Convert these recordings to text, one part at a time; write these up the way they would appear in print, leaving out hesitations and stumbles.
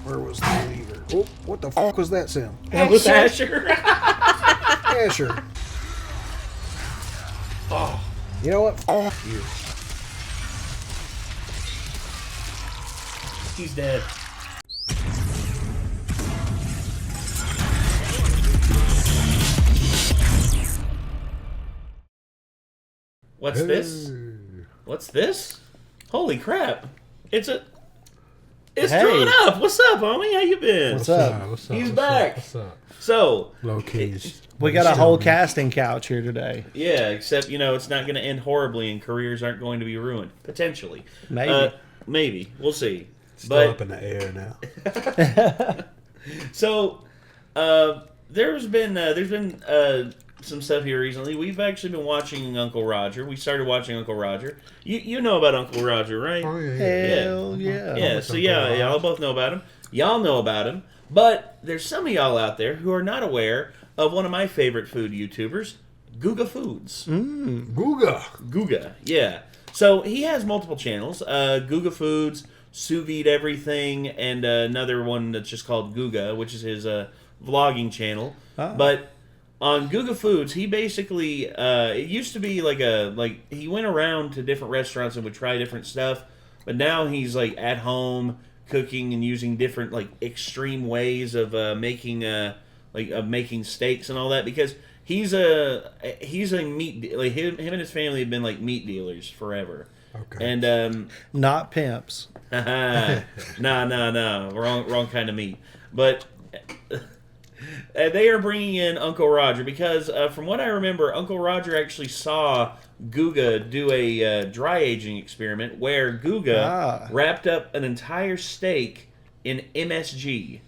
Where was the lever? Oh, what the fuck was that sound? That was Asher. Asher. Oh. You know what? Fuck you. He's dead. What's this? What's this? Holy crap! It's drawn up. What's up, homie? How you been? What's up? He's back. What's up? So Low keys. We got a whole casting couch here today. yeah, except it's not going to end horribly, and careers aren't going to be ruined potentially. Maybe. Maybe we'll see. Still up in the air now. So, there's been some stuff here recently. We've actually been watching Uncle Roger. We started watching Uncle Roger. You know about Uncle Roger, right? Oh, yeah. Hell yeah. Yeah, so y'all both know about him. Y'all know about him. But there's some of y'all out there who are not aware of one of my favorite food YouTubers, Guga Foods. Guga, yeah. So he has multiple channels. Guga Foods, Sous Vide Everything, and another one that's just called Guga, which is his vlogging channel. Oh. But on Guga Foods, he basically it used to be like he went around to different restaurants and would try different stuff, but now he's like at home cooking and using different like extreme ways of making steaks and all that, because he's a meat like him and his family have been like meat dealers forever. Okay. And not pimps. no, wrong kind of meat. But they are bringing in Uncle Roger because, from what I remember, Uncle Roger actually saw Guga do a dry aging experiment where Guga wrapped up an entire steak in MSG,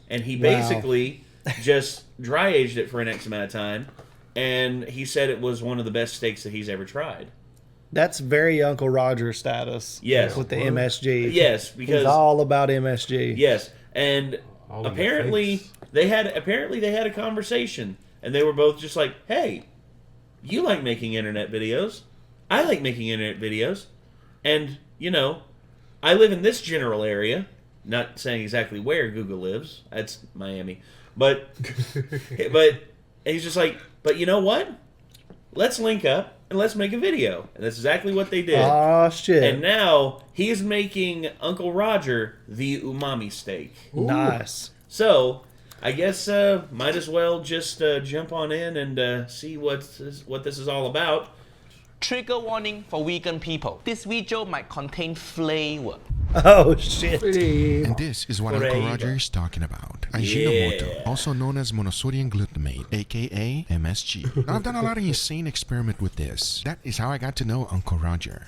and he basically just dry aged it for an X amount of time, and he said it was one of the best steaks that he's ever tried. That's very Uncle Roger status. Yes. With the MSG. Yes, because he's all about MSG. Yes, and apparently they had a conversation, and they were both just like, "Hey, you like making internet videos? I like making internet videos, and I live in this general area. Not saying exactly where Google lives. That's Miami, but he's just like, but you know what? Let's link up and let's make a video." And that's exactly what they did. Oh shit! And now he's making Uncle Roger the umami steak. Ooh. Nice. So I guess might as well just jump on in and see what this is all about. Trigger warning for vegan people. This video might contain flavor. Oh shit. And this is what Uncle Roger is talking about. Ajinomoto, also known as monosodium glutamate, aka MSG. Now, I've done a lot of insane experiment with this. That is how I got to know Uncle Roger.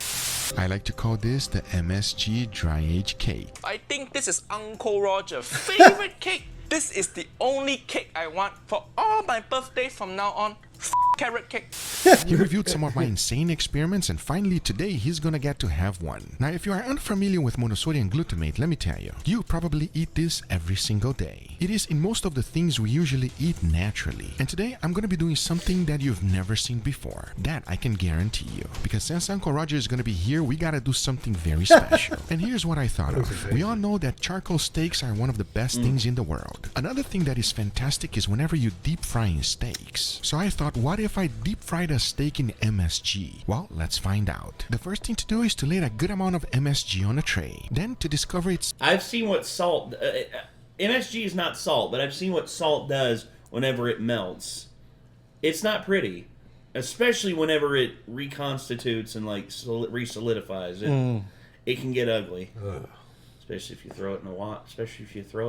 I like to call this the MSG dry age cake. I think this is Uncle Roger's favorite cake. This is the only cake I want for all my birthdays from now on. Carrot cake. He reviewed some of my insane experiments, and finally today he's gonna get to have one. Now, if you are unfamiliar with monosodium glutamate, let me tell you, you probably eat this every single day. It is in most of the things we usually eat naturally. And today I'm gonna be doing something that you've never seen before. That I can guarantee you. Because since Uncle Roger is gonna be here, we gotta do something very special. And here's what I thought of. We all know that charcoal steaks are one of the best things in the world. Another thing that is fantastic is whenever you deep frying steaks. So I thought, what if I deep fried a steak in MSG? Well, let's find out. The first thing to do is to lay a good amount of MSG on a tray. Then to discover its... I've seen what salt... MSG is not salt, but I've seen what salt does whenever it melts. It's not pretty. Especially whenever it reconstitutes and like re-solidifies. It can get ugly. Especially if you throw it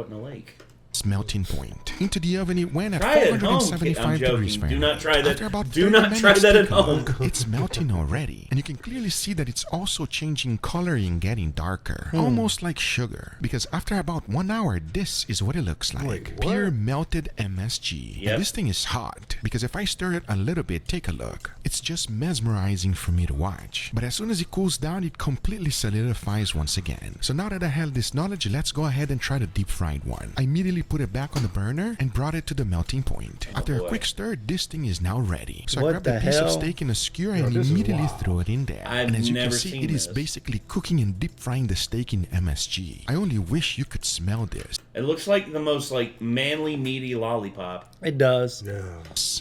in a lake. melting point. Into the oven it went at try 475 degrees Fahrenheit. Do not try that. After about Do not try that at home. It's melting already, and you can clearly see that it's also changing color and getting darker, almost like sugar. Because after about 1 hour, this is what it looks like. Wait, pure melted MSG. Yep. And this thing is hot, because if I stir it a little bit, take a look. It's just mesmerizing for me to watch. But as soon as it cools down, it completely solidifies once again. So now that I have this knowledge, let's go ahead and try the deep fried one. I immediately put it back on the burner and brought it to the melting point. After boy. a quick stir, this thing is now ready. So I What grabbed a the piece of hell? steak in a skewer Yo, and this is immediately wild. threw it in there. I've And as you never can see, seen it is this. basically cooking and deep frying the steak in MSG. I only wish you could smell this. It looks like the most like manly, meaty lollipop. It does. Yeah.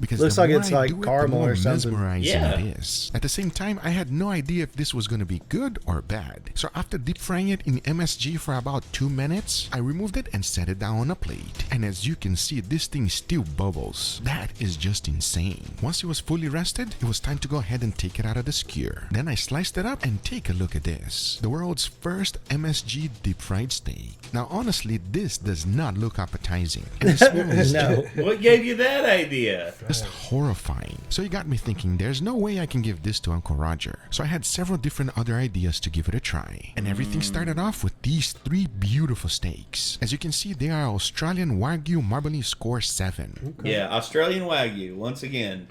Because Looks the like more it's I like do it, the caramel more or something. mesmerizing Yeah. it is. At the same time, I had no idea if this was going to be good or bad. So after deep frying it in MSG for about 2 minutes, I removed it and set it down on a plate. And as you can see, this thing still bubbles. That is just insane. Once it was fully rested, it was time to go ahead and take it out of the skewer. Then I sliced it up and take a look at this. The world's first MSG deep fried steak. Now honestly, this does not look appetizing. And the smell is No. What gave you that idea? just horrifying. So it got me thinking, there's no way I can give this to Uncle Roger. So I had several different other ideas to give it a try. And everything started off with these 3 beautiful steaks. As you can see, they are Australian Wagyu Marbling Score 7. Yeah, Australian Wagyu, once again.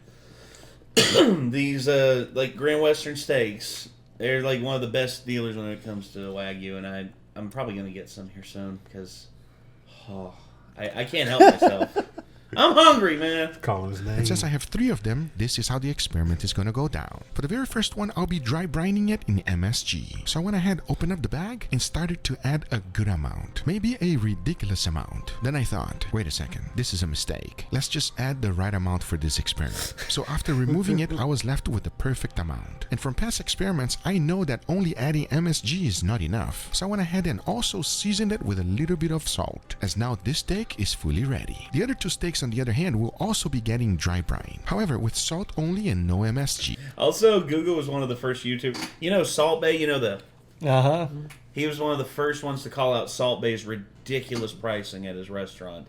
These, like, Grand Western steaks, they're, like, one of the best dealers when it comes to Wagyu, and I'm probably going to get some here soon, because, I can't help myself. I'm hungry, man. Calling his name. And since I have 3 of them, this is how the experiment is gonna go down. For the very first one, I'll be dry brining it in MSG. So I went ahead, opened up the bag, and started to add a good amount. Maybe a ridiculous amount. Then I thought, wait a second, this is a mistake. Let's just add the right amount for this experiment. So after removing it, I was left with the perfect amount. And from past experiments, I know that only adding MSG is not enough. So I went ahead and also seasoned it with a little bit of salt, as now this steak is fully ready. The other 2 steaks on the other hand will also be getting dry brine. However, with salt only and no MSG. Also, Google was one of the first YouTubers. You know Salt Bay? You know Uh-huh. he was one of the first ones to call out Salt Bay's ridiculous pricing at his restaurant.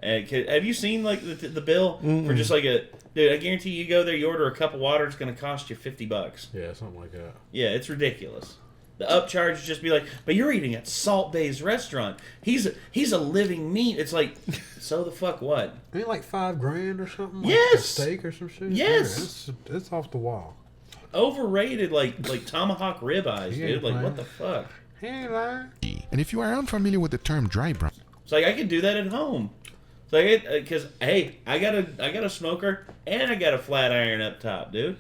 And have you seen like the bill for just like a dude? I guarantee you go there, you order a cup of water, it's going to cost you $50. Yeah, something like that. Yeah, it's ridiculous. The upcharge would just be like, but you're eating at Salt Bay's restaurant. He's a living meat. It's like, so the fuck what? Ain't like $5,000 or something. Like Yes! a steak or some shit. Yes! Yeah, it's off the wall. Overrated like tomahawk ribeyes, Yeah, dude. Like man. what the fuck? He ain't lying. And if you are unfamiliar with the term dry brine, It's like I could do that at home. It's like because hey, I got a smoker and I got a flat iron up top, dude.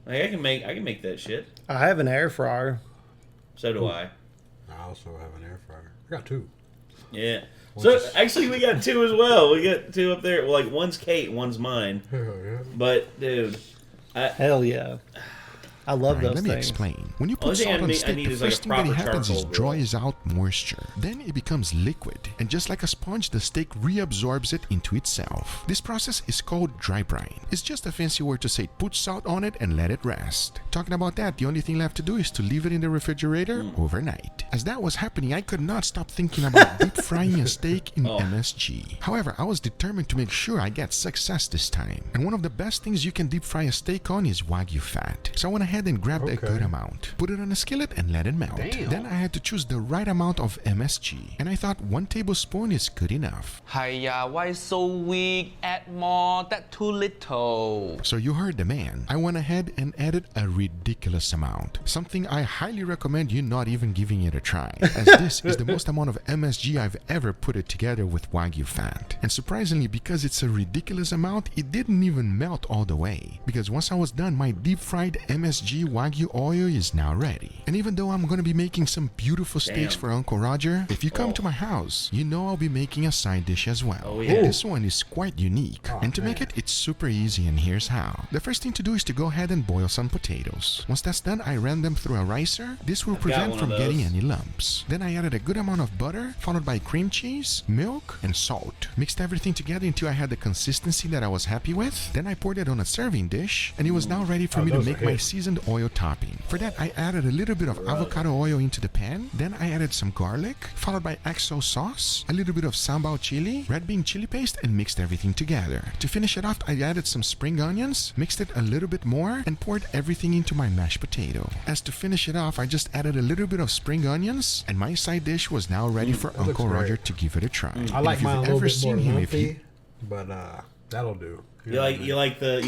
Like I can make that shit. I have an air fryer. So do I. I also have an air fryer. I got 2. Yeah. So actually, we got 2 as well. We got 2 up there. Well, like one's Kate, one's mine. Hell yeah. But dude, Hell yeah. I love those let me things. explain. When you Only put thing salt I on need- I steak, need the is like a first thing that proper happens is charcoal grill. dries out moisture. Then it becomes liquid, and just like a sponge, the steak reabsorbs it into itself. This process is called dry brine. It's just a fancy word to say put salt on it and let it rest. Talking about that, the only thing left to do is to leave it in the refrigerator overnight. As that was happening, I could not stop thinking about deep frying a steak in MSG. However, I was determined to make sure I get success this time. And one of the best things you can deep fry a steak on is Wagyu fat. So I went ahead and grabbed a good amount, put it on a skillet and let it melt. Damn. Then I had to choose the right amount of MSG, and I thought 1 tablespoon is good enough. Hiya, why so weak? Add more, that too little. So you heard the man. I went ahead and added a ridiculous amount, something I highly recommend you not even giving it a try, as this is the most amount of MSG I've ever put it together with Wagyu fat. And surprisingly, because it's a ridiculous amount, it didn't even melt all the way, because once I was done, my deep fried MSG Wagyu oil is now ready. And even though I'm gonna be making some beautiful steaks Damn. for Uncle Roger, if you come to my house, you know I'll be making a side dish as well. Oh, yeah. And this one is quite unique. Oh, And to make man. it, it's super easy, and here's how. The first thing to do is to go ahead and boil some potatoes. Once that's done, I ran them through a ricer. This will prevent one from of getting those. any lumps. Then I added a good amount of butter, followed by cream cheese, milk, and salt. Mixed everything together until I had the consistency that I was happy with. Then I poured it on a serving dish, and it was now ready for me to those are make my hit. seasoned oil topping. For that, I added a little bit of avocado oil into the pan. Then I added some garlic, followed by XO sauce, a little bit of sambal chili, red bean chili paste, and mixed everything together. To finish it off, I added some spring onions, mixed it a little bit more, and poured everything into my mashed potato. As to finish it off, I just added a little bit of spring onions, and my side dish was now ready for that looks Uncle Roger great. to give it a try. I And like if you've mine a little ever bit seen more him, if you lumpy, but that'll do. You like the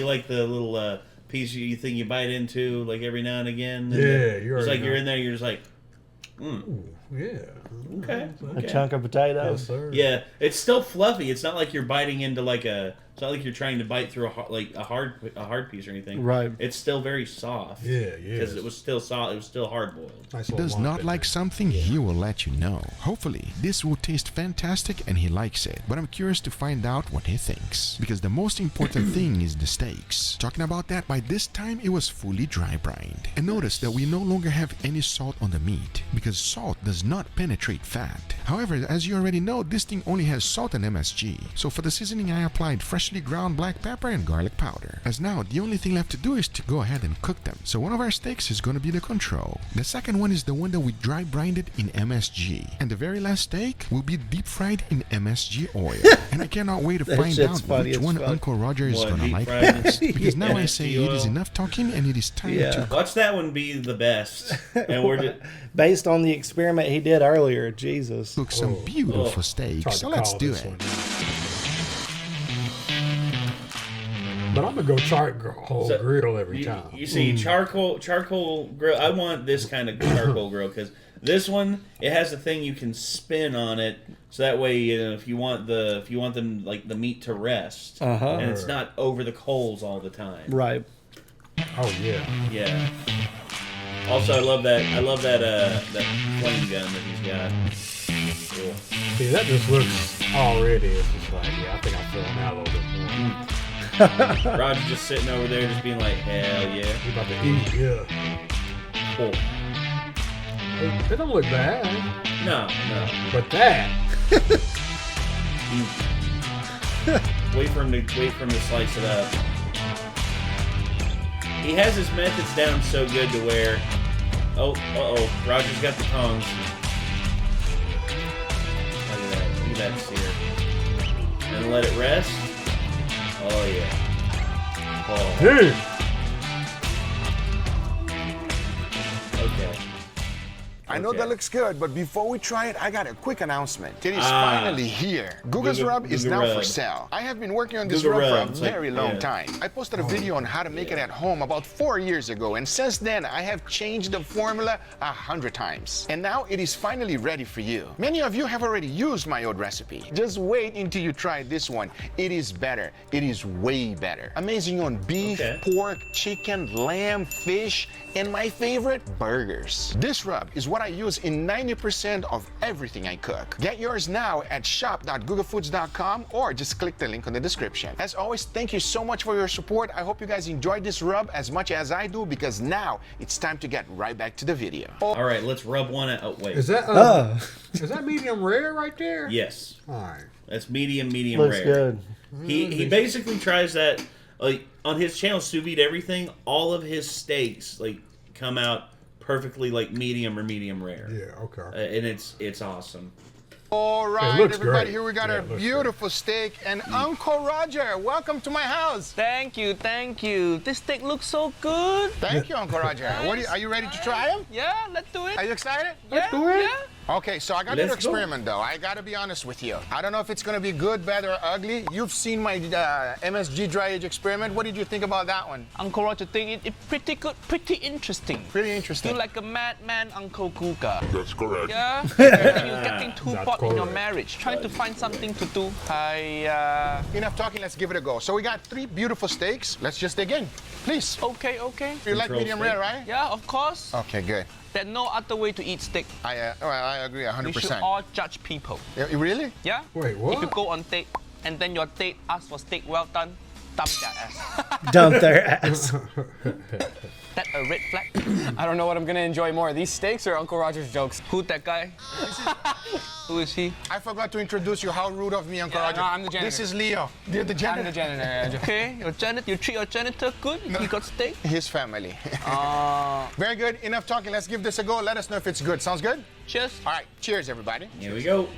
little piece you think you bite into like every now and again. And Yeah, then you it's already like you're know. in there. You're just like, Yeah. Okay. A chunk of potato. Yes, sir. Yeah, it's still fluffy. It's not like you're biting into like a. It's not like you're trying to bite through a hard piece or anything. Right. It's still very soft. Yeah. Because it was still solid. It was still hard boiled. Nice Does little lump not in like there. something, he will let you know. Hopefully, this will taste fantastic and he likes it. But I'm curious to find out what he thinks. Because the most important thing is the steaks. Talking about that, by this time it was fully dry brined. And notice that we no longer have any salt on the meat. Because salt does not penetrate fat. However, as you already know, this thing only has salt and MSG. So for the seasoning, I applied freshly ground black pepper and garlic powder. As now, the only thing left to do is to go ahead and cook them. So one of our steaks is going to be the control. The second one is the one that we dry brined in MSG. And the very last steak will be deep fried in MSG oil. And I cannot wait to That find shit's out funny which as one fuck. Uncle Roger is What, going to deep like fried in best. Because now I MSG say it is oil? enough talking and it is time to Watch that one be the best. And we're just, Based on the experiment he did earlier, Jesus. cook some beautiful steaks. Hard So to let's call do this it. one. But I'm gonna go charcoal grill every time. You see, charcoal grill. I want this kind of charcoal grill because this one it has a thing you can spin on it, so that way if you want them like the meat to rest, and it's not over the coals all the time. Right. Oh yeah. Yeah. Also, I love that that flame gun that he's got. Cool. See, that just looks already. It's just like, yeah, I think I'm feeling that a little bit more. Roger just sitting over there, just being like, hell yeah. We about to eat, yeah. Cool. It don't look bad, No. but that. Wait for him to slice it up. He has his methods down so good to where, Roger's got the tongs. Look at that sear. And let it rest. Oh yeah. Oh. Dude. Okay. I know Okay. that looks good, but before we try it, I got a quick announcement. It is finally here. Guga's Rub is now for sale. I have been working on this Guga rub for a Rub, it's like- very long yeah. time. I posted a video on how to make it at home about 4 years ago, and since then, I have changed the formula 100 times. And now it is finally ready for you. Many of you have already used my old recipe. Just wait until you try this one. It is better. It is way better. Amazing on beef, pork, chicken, lamb, fish, and my favorite, burgers. This rub is what I use in 90% of everything I cook. Get yours now at shop.gugafoods.com or just click the link on the description. As always, thank you so much for your support. I hope you guys enjoyed this rub as much as I do, because now it's time to get right back to the video. All right, let's rub one out. Oh, wait. Is that medium rare right there? Yes. All right. That's medium Looks rare. good. He basically tries that on his channel, Sous Vide Everything. All of his steaks come out perfectly medium or medium rare. Yeah. Okay. And it's awesome. All right, looks everybody, great. here we got Yeah, our it looks beautiful steak. And Uncle Roger, welcome to my house. Thank you. This steak looks so good. Thank you, Uncle Roger. Are you ready to try them? Yeah, let's do it. Are you excited? Yeah, do it. yeah. Okay, so I got a Let's little go. experiment though. I gotta be honest with you. I don't know if it's gonna be good, bad, or ugly. You've seen my MSG dry age experiment. What did you think about that one? Uncle Roger think it's pretty good, pretty interesting. Pretty interesting. You're like a madman, Uncle Guga. That's correct. Yeah? You're getting too That's bored in your correct. marriage, trying to find something to do. Enough talking, let's give it a go. So we got 3 beautiful steaks. Let's just dig in, please. Okay. You like Control medium steak. rare, right? Yeah, of course. Okay, good. There's no other way to eat steak. I agree We should 100%. all judge people. Yeah, really? Yeah? Wait, If you what? go on date and then your date asks for steak well done, dump their ass. Dump their ass. That a red flag? I don't know what I'm gonna enjoy more, these steaks or Uncle Roger's jokes. Who that guy? Who is he? I forgot to introduce you. How rude of me, Uncle Roger. no, I'm the janitor. This is Leo. You're the I'm janitor. the janitor. Okay, you treat your janitor good? He got steak? His family. Very good. Enough talking. Let's give this a go. Let us know if it's good. Sounds good? Cheers. All right. Cheers, everybody. Here we go.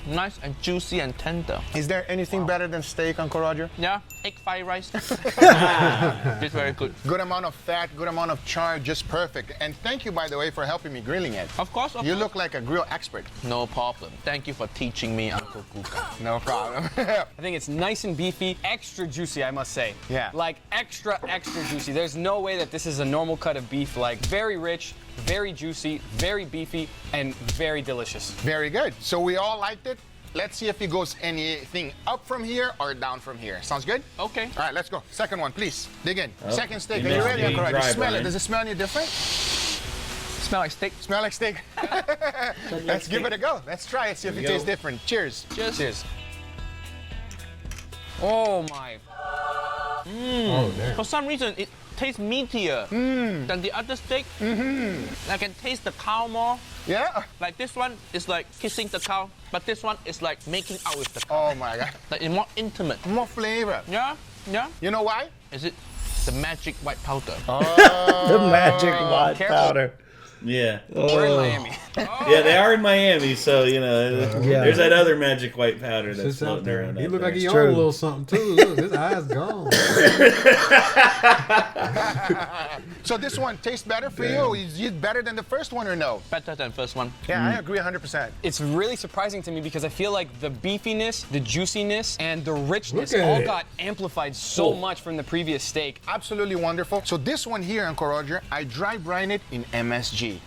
Nice and juicy and tender. Is there anything better than steak, Uncle Roger? Yeah, egg fried rice. It's very good. Good amount of fat, good amount of char, just perfect. And thank you, by the way, for helping me grilling it. Of course. You look like a grill expert. No problem. Thank you for teaching me, Uncle Kuka. No problem. I think it's nice and beefy, extra juicy, I must say. Yeah. Like extra juicy. There's no way that this is a normal cut of beef. Like very rich, very juicy, very beefy, and very delicious. Very good. So we all liked it. Let's see if it goes anything up from here or down from here. Sounds good? Okay. All right, let's go. Second one, please. Dig in. Second steak. you Are you missed ready, the Uncle Roger? dry Smell it. brine. Does it smell any different? Smell like steak. Smell like steak? Let's give it a go. Let's try it. See if it tastes different. Cheers. Cheers. Oh my. Oh, damn. For some reason, it tastes meatier than the other steak. I can taste the cow more. Yeah? Like this one is like kissing the cow, but this one is like making out with the cow. Oh my God. Like it's more intimate. More flavor. Yeah? Yeah? You know why? Is it the magic white powder? The magic white careful. powder. Yeah. We're in Miami. Yeah, they are in Miami, so, you know, Yeah. there's that other magic white powder that's It's out floating there. around. He out look there. like he true. on a little something too. Look, his eyes gone. So this one tastes better for you? Is it better than the first one or no? Better than first one. Yeah, I agree 100%. It's really surprising to me because I feel like the beefiness, the juiciness, and the richness Look at all it. got amplified so much from the previous steak. Absolutely wonderful. So this one here, Uncle Roger, I dry brine it in MSG.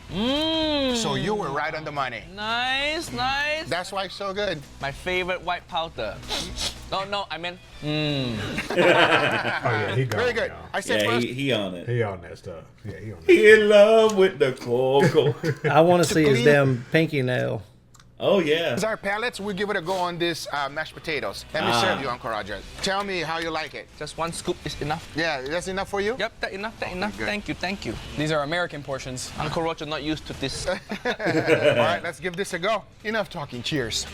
So you were right on the money. Nice, nice. That's why it's so good. My favorite white powder. No, I meant Oh yeah, he gone. Very good. y'all. I said Yeah, first. he on it. He on that stuff. Yeah, he on that. He in love with the cocoa. I want to see his clean- damn pinky nail. Oh, yeah. As our palates, we give it a go on this mashed potatoes. Let me serve you, Uncle Roger. Tell me how you like it. just one scoop is enough. Yeah, that's enough for you? Yep, that enough, that enough. good. Thank you. These are American portions. Uncle Roger not used to this. All right, let's give this a go. Enough talking. Cheers.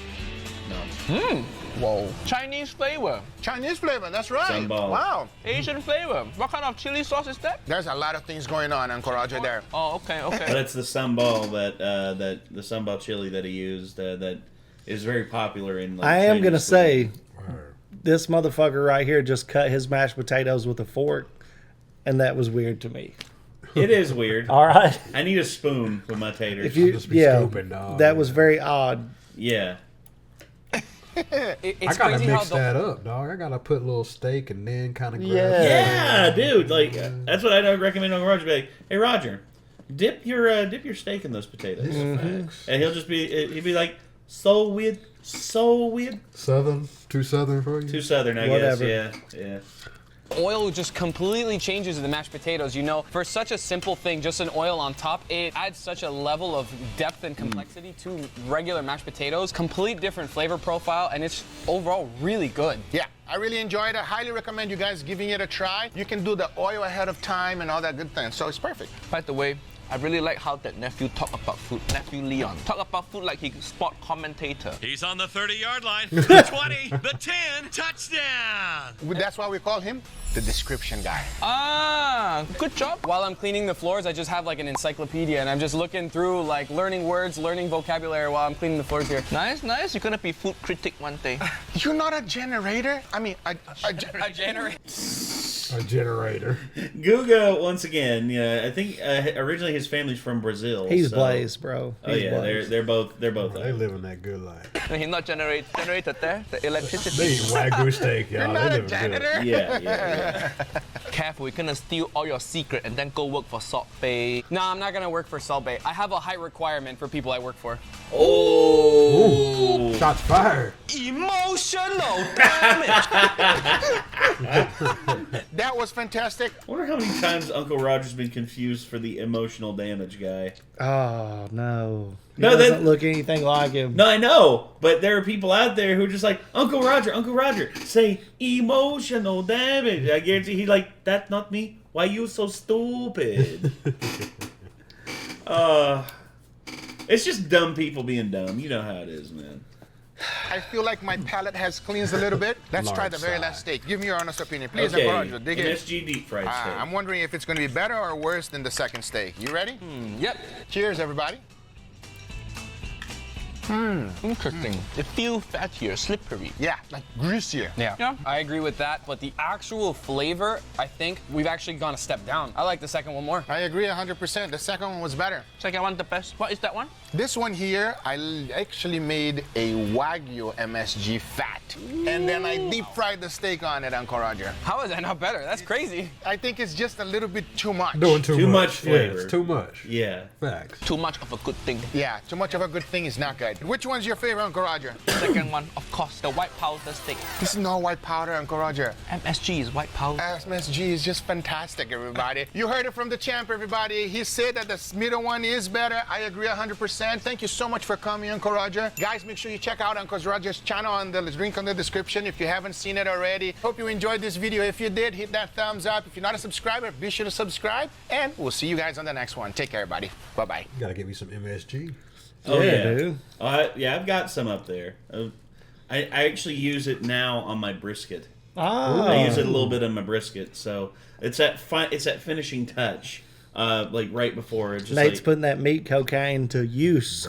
Whoa. Chinese flavor, Chinese flavor, that's right. Sambal. Wow. Asian flavor. What kind of chili sauce is that? There's a lot of things going on, Uncle Roger, there. Oh, okay. But it's the sambal the sambal chili that he used that is very popular in. Like, I am Chinese gonna say, Word. this motherfucker right here just cut his mashed potatoes with a fork, and that was weird to me. food. It is weird. All right, I need a spoon with my taters. if you, just be yeah, scooping, dog. that was very odd. Yeah. It's I gotta crazy mix how that up, dog. I gotta put a little steak and then kind of grab. Yeah. Yeah, dude. Like that's what I recommend Uncle Roger. Be like, hey, Roger, dip your steak in those potatoes, Facts. and he'll be like, so weird. Southern, too southern for you. Too southern, I Whatever. guess. Yeah. oil just completely changes the mashed potatoes. You know, for such a simple thing, just an oil on top, it adds such a level of depth and complexity to regular mashed potatoes. Complete different flavor profile, and it's overall really good. Yeah, I really enjoyed it. I highly recommend you guys giving it a try. You can do the oil ahead of time and all that good things, so it's perfect. By the way, I really like how that nephew talk about food. Nephew Leon talk about food like he's sport commentator. He's on the 30-yard line. The 20, the 10, touchdown. That's why we call him the description guy. Ah, good job. While I'm cleaning the floors, I just have like an encyclopedia, and I'm just looking through, like, learning words, learning vocabulary while I'm cleaning the floors here. Nice, nice. You're gonna be food critic one day. You're not a generator? I mean, A generator. A generator. Guga, once again, I think originally his family's from Brazil. He's so- blazed, bro. Oh He's yeah, blazed. they're both They living that good life. No, he's not generated there. The They electricity. eat Wagyu steak, y'all. you're They not a living good. janitor? Yeah. Careful, we're gonna steal all your secret and then go work for Salt Bay. No, I'm not gonna work for Salt Bay. I have a height requirement for people I work for. Oh. Shots fired. Emotional damage. That was fantastic. I wonder how many times Uncle Roger's been confused for the emotional damage guy. Oh no. He No, that- doesn't look anything like him. No, I know, but there are people out there who are just like, Uncle Roger, say emotional damage. I guarantee he's like, that's not me. Why you so stupid? It's just dumb people being dumb. You know how it is, man. I feel like my palate has cleansed a little bit. Let's try the very last steak. Give me your honest opinion. Please, Okay, Uncle Roger, dig in. MSG deep fried steak. I'm wondering if it's going to be better or worse than the second steak. You ready? Yep. Cheers, everybody. Interesting. It feels fattier, slippery. Yeah, like greasier. Yeah, I agree with that. But the actual flavor, I think we've actually gone a step down. I like the second one more. I agree 100%. The second one was better. Second one, the best. What is that one? This one here, I actually made a Wagyu MSG fat. And then I deep fried the steak on it, Uncle Roger. How is that not better? That's crazy. I think it's just a little bit too much. Doing Too much flavor. Yeah, it's too much. Yeah. Facts. Too much of a good thing. Yeah, too much of a good thing is not good. Which one's your favorite, Uncle Roger? Second one, of course, the white powder steak. This is not white powder, Uncle Roger. MSG is white powder. MSG is just fantastic, everybody. You heard it from the champ, everybody. He said that the middle one is better. I agree 100%. Thank you so much for coming, Uncle Roger. Guys, make sure you check out Uncle Roger's channel on the link on the description if you haven't seen it already. Hope you enjoyed this video. If you did, hit that thumbs up. If you're not a subscriber, be sure to subscribe. And we'll see you guys on the next one. Take care, everybody. Bye-bye. You gotta give me some MSG. Oh yeah, dude. Yeah, I've got some up there. I actually use it now on my brisket. I use it a little bit on my brisket, so it's that finishing touch, like right before. It's just Nate's like, putting that meat cocaine to use.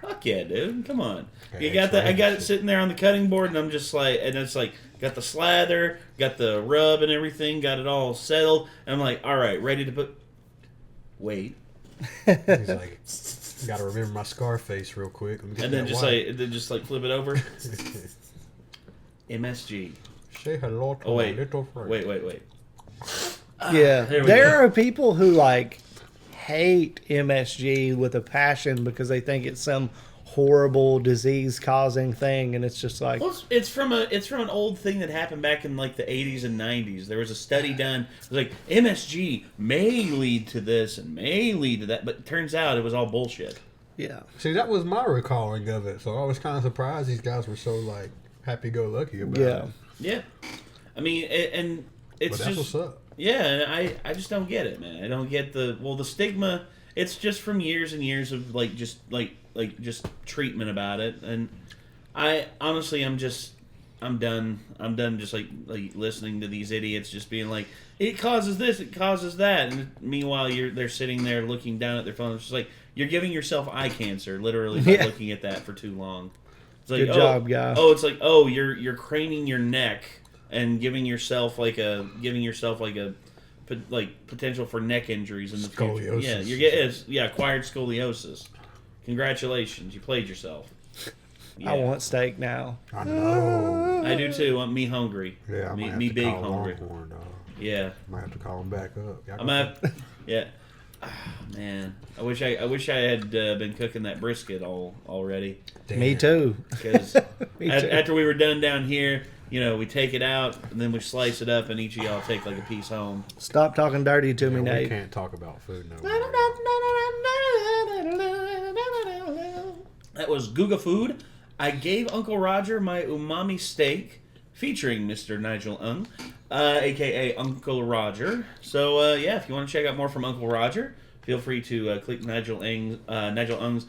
fuck yeah, dude, come on. Okay, You got that? I got it sitting there on the cutting board, and I'm just like, and it's like got the slather, got the rub and everything, got it all settled. And I'm like, all right, ready to put. Wait. He's like, gotta remember my Scarface real quick. Let me get And then that just white. like flip it over. MSG. Say hello to Oh my wait, little friend. wait. Yeah, there we there go. are people who like hate MSG with a passion because they think it's some horrible disease-causing thing, and it's just like, Well, it's from an old thing that happened back in like the 80s and 90s. There was a study done. It was like MSG may lead to this and may lead to that, but it turns out it was all bullshit. yeah, See, that was my recalling of it, so I was kind of surprised these guys were so like happy-go-lucky about yeah. it. Yeah, I mean, and it's But that's just what's up. yeah, and I just don't get it, man. I don't get the stigma. It's just from years and years of just treatment about it, and I honestly I'm done just like listening to these idiots just being like, it causes this, it causes that, and meanwhile they're sitting there looking down at their phone. It's just like you're giving yourself eye cancer literally by Yeah. looking at that for too long. It's like, Good job, guy. Oh, it's like, oh, you're craning your neck and giving yourself like a potential for neck injuries in the future. Scoliosis. Yeah, you're getting acquired scoliosis. Congratulations, you played yourself. Yeah. I want steak now. I know. I do too. I'm me hungry. Yeah, I might have me to big call hungry. Longhorn, dog. Yeah, Might have to call him back up. Y'all I'm at. Yeah. Man, I wish I had been cooking that brisket already. Me too. Because Me too. after we were done down here, we take it out and then we slice it up, and each of y'all take like a piece home. Stop talking dirty to me, We Nate. can't talk about food no more. That was Guga Food. I gave Uncle Roger my umami steak featuring Mr. Nigel Ung, a.k.a. Uncle Roger. So, yeah, if you want to check out more from Uncle Roger, feel free to click Nigel Ung's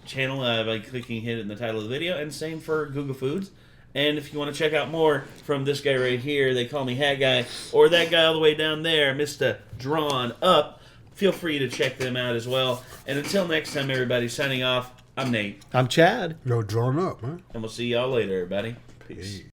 channel by clicking hit in the title of the video, and same for Guga Foods. And if you want to check out more from this guy right here, they call me Hat Guy, or that guy all the way down there, Mr. Drawn Up, feel free to check them out as well. And until next time, everybody, signing off, I'm Nate. I'm Chad. Yo, drawn up, man. And we'll see y'all later, everybody. Peace. Peace.